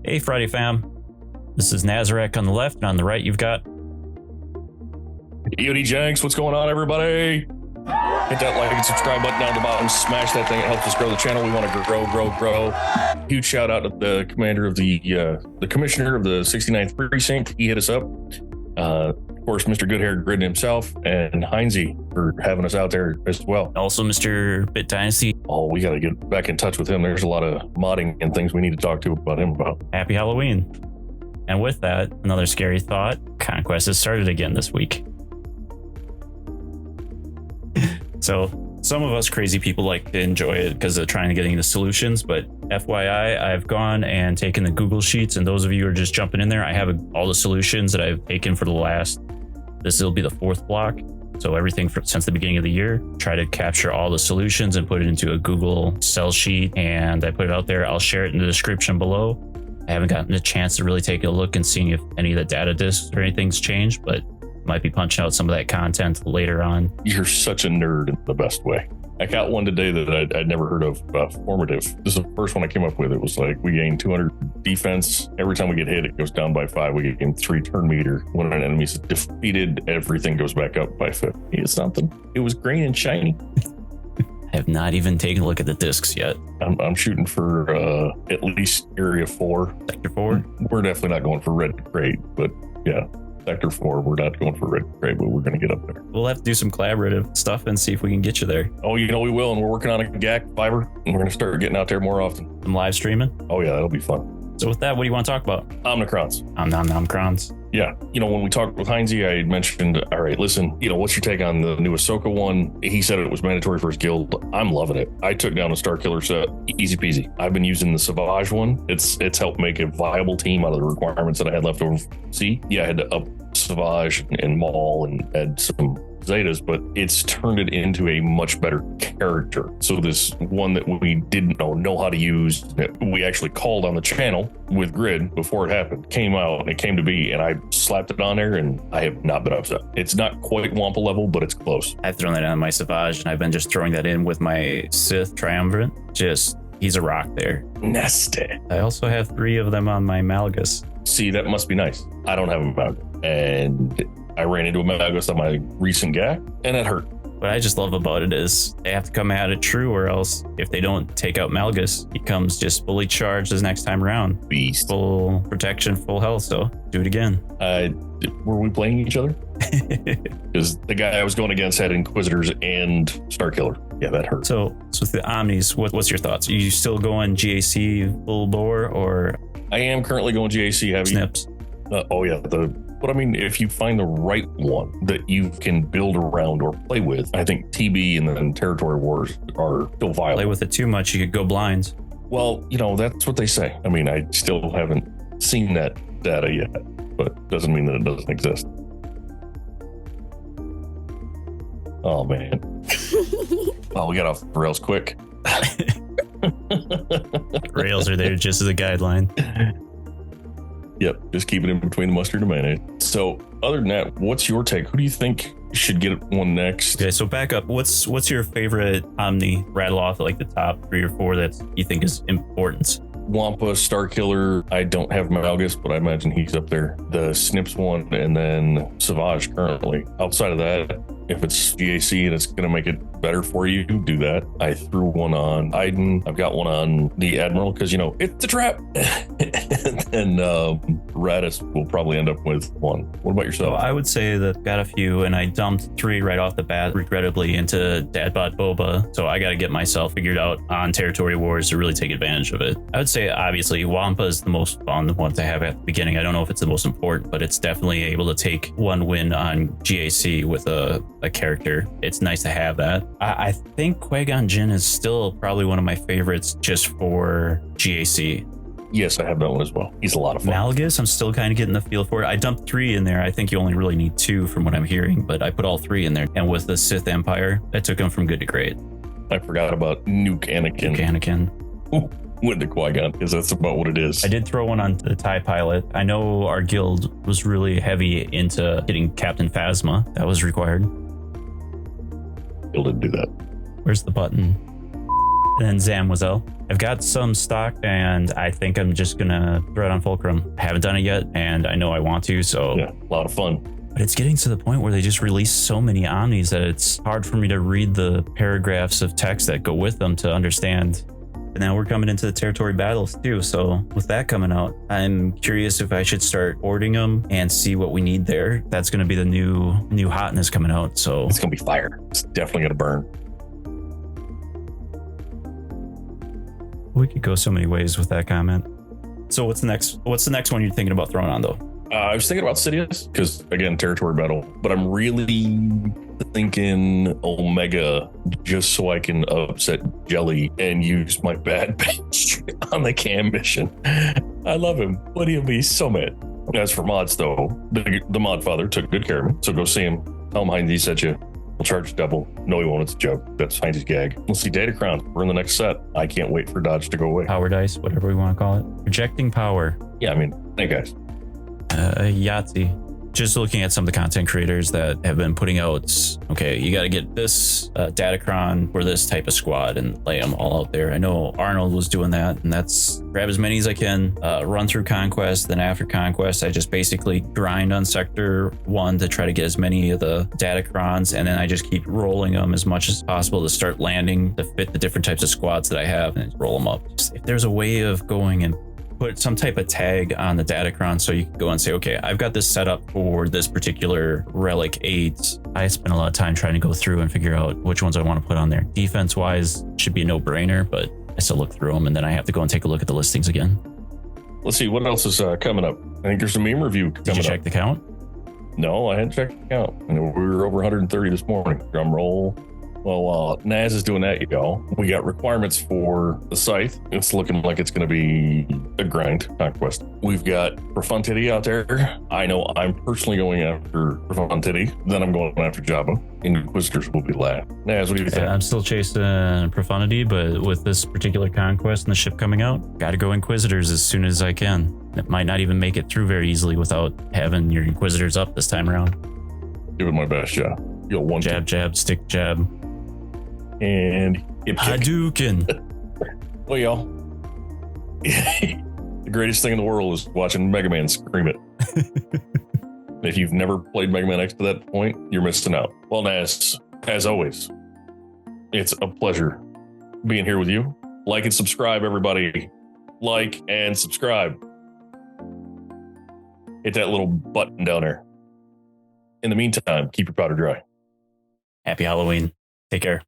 Hey, Friday fam. This is Nazarek on the left, and on the right, you've got EOD Jenks, what's going on, everybody? Hit that like and subscribe button down at the bottom. Smash that thing. It helps us grow the channel. We want to grow. Huge shout out to the commander of the commissioner of the 69th precinct. He hit us up. Of course, Mr. Goodhair Grid himself, and Heinze for having us out there as well. also Mr. Bit Dynasty. Oh, we got to get back in touch with him. There's a lot of modding and things we need to talk to about him about. Happy Halloween. And with that, another scary thought. Conquest has started again this week. So some of us crazy people like to enjoy it because they're trying to get into solutions, but FYI, I've gone and taken the Google Sheets, and those of you who are just jumping in there, I have all the solutions that I've taken for the last, this will be the fourth block. So everything since the beginning of the year, try to capture all the solutions and put it into a Google Excel sheet, and I put it out there. I'll share it in the description below. I haven't gotten a chance to really take a look and seeing if any of the data disks or anything's changed, but might be punching out some of that content later on. You're such a nerd in the best way. I got one today that I'd never heard of, formative. This is the first one I came up with. It was like we gain 200 defense. Every time we get hit, it goes down by 5. We gain 3 turn meter. When an enemy's defeated, everything goes back up by 50. It's something. It was green and shiny. I have not even taken a look at the discs yet. I'm shooting for at least area 4. Sector 4? We're definitely not going for red crate, but yeah. Sector 4, we're not going for red crate, but we're going to get up there. We'll have to do some collaborative stuff and see if we can get you there. Oh, you know we will, and we're working on a GAC fiber, and we're going to start getting out there more often. Some live streaming. Oh yeah, that'll be fun. So with that, what do you want to talk about? Omnicrons. Omnicrons. Yeah, when we talked with Heinze, I mentioned, all right, listen, what's your take on the new Ahsoka one? He said it was mandatory for his guild. I'm loving it. I took down a Star Killer set, easy peasy. I've been using the Savage one. It's helped make a viable team out of the requirements that I had left over. See, yeah, I had to up Savage and Maul and add some Zetas, but it's turned it into a much better character. So this one that we didn't know how to use, that we actually called on the channel with Grid before it happened, came out and it came to be, and I slapped it on there and I have not been upset. It's not quite Wampa level, but it's close. I've thrown that on my Savage, and I've been just throwing that in with my Sith Triumvirate. He's a rock there. Nasty. I also have 3 of them on my Malgus. See, that must be nice. I don't have a Malgus, and I ran into a Malgus on my recent GAC, and it hurt. What I just love about it is they have to come at it true, or else if they don't take out Malgus, he comes just fully charged this next time around. Beast. Full protection, full health, so do it again. Were we playing each other? Because the guy I was going against had Inquisitors and Star Killer. Yeah, that hurt. So with the Omnis, what's your thoughts? Are you still going GAC full bore, or? I am currently going GAC heavy. Snips. Oh yeah, but I mean, if you find the right one that you can build around or play with, I think TB and then Territory Wars are still viable. Play with it too much, you could go blind. Well, that's what they say. I mean, I still haven't seen that data yet, but doesn't mean that it doesn't exist. Oh man. Well, we got off the rails quick. Rails are there just as a guideline. Yep, just keep it in between the mustard and mayonnaise. So other than that, what's your take? Who do you think should get one next? Okay, so back up. What's your favorite Omni? Rattle off like the top 3 or 4 that you think is important. Wampa, Star Killer. I don't have Malgus, but I imagine he's up there. The Snips one, and then Savage currently. Outside of that, if it's GAC and it's going to make it better for you, do that. I threw one on Iden. I've got one on the Admiral because, it's a trap. And Radis will probably end up with one. What about yourself? So I would say that I've got a few, and I dumped 3 right off the bat, regrettably, into Dadbot Boba. So I got to get myself figured out on Territory Wars to really take advantage of it. I would say, obviously, Wampa is the most fun one to have at the beginning. I don't know if it's the most important, but it's definitely able to take one win on GAC with a character. It's nice to have that. I think Qui-Gon Jinn is still probably one of my favorites just for GAC. Yes, I have that one as well. He's a lot of fun. Malgus, I'm still kind of getting the feel for it. I dumped 3 in there. I think you only really need 2 from what I'm hearing, but I put all 3 in there. And with the Sith Empire, I took him from good to great. I forgot about Nuke Anakin. Ooh, with the Qui-Gon, because that's about what it is. I did throw one on the TIE pilot. I know our guild was really heavy into getting Captain Phasma. That was required. Guild didn't do that. Where's the button? and Zamwazel. I've got some stock, and I think I'm just gonna throw it on Fulcrum. I haven't done it yet, and I know I want to, so Yeah, a lot of fun. But it's getting to the point where they just release so many omnis that it's hard for me to read the paragraphs of text that go with them to understand. And now we're coming into the territory battles too. So with that coming out, I'm curious if I should start ordering them and see what we need there. That's going to be the new hotness coming out. So It's going to be fire. It's definitely going to burn. we could go so many ways with that comment. So what's the next one you're thinking about throwing on though? I was thinking about Sidious because, again, territory battle, but I'm really thinking Omega just so I can upset Jelly and use my bad bench on the cam mission. I love him, but he'll be so mad. As for mods, though, the mod father took good care of me, so go see him. Tell him Heinz sent you. We'll charge double. No, he won't. It's a joke. That's Heinz's gag. We'll see datacrons. We're in the next set. I can't wait for Dodge to go away. Power dice, whatever we want to call it. Projecting power. Yeah, I mean, hey, guys. Yahtzee. Just looking at some of the content creators that have been putting out, okay, you got to get this datacron for this type of squad and lay them all out there. I know Arnold was doing that, and that's grab as many as I can, run through conquest. Then after conquest, I just basically grind on sector 1 to try to get as many of the datacrons, and then I just keep rolling them as much as possible to start landing to fit the different types of squads that I have and roll them up. If there's a way of going and put some type of tag on the datacron so you can go and say, okay, I've got this set up for this particular relic 8. I spent a lot of time trying to go through and figure out which ones I want to put on there. Defense wise, should be a no-brainer, but I still look through them and then I have to go and take a look at the listings again. Let's see, what else is coming up? I think there's a meme review coming up. Did you check the count? No, I hadn't checked the count. And we were over 130 this morning. Drum roll. Well, while Naz is doing that, y'all, we got requirements for the scythe. It's looking like it's going to be a grind conquest. We've got Profundity out there. I know I'm personally going after Profundity. Then I'm going after Java. Inquisitors will be last. Naz, what do you think? I'm still chasing Profundity, but with this particular conquest and the ship coming out, got to go Inquisitors as soon as I can. It might not even make it through very easily without having your Inquisitors up this time around. Give it my best shot. You'll one jab, jab, stick, jab. And Hadouken. Well, y'all, the greatest thing in the world is watching Mega Man scream it. If you've never played Mega Man X to that point, you're missing out. Well, Naz, as always, it's a pleasure being here with you. Like and subscribe, everybody. Like and subscribe. Hit that little button down there. In the meantime, keep your powder dry. Happy Halloween. Take care.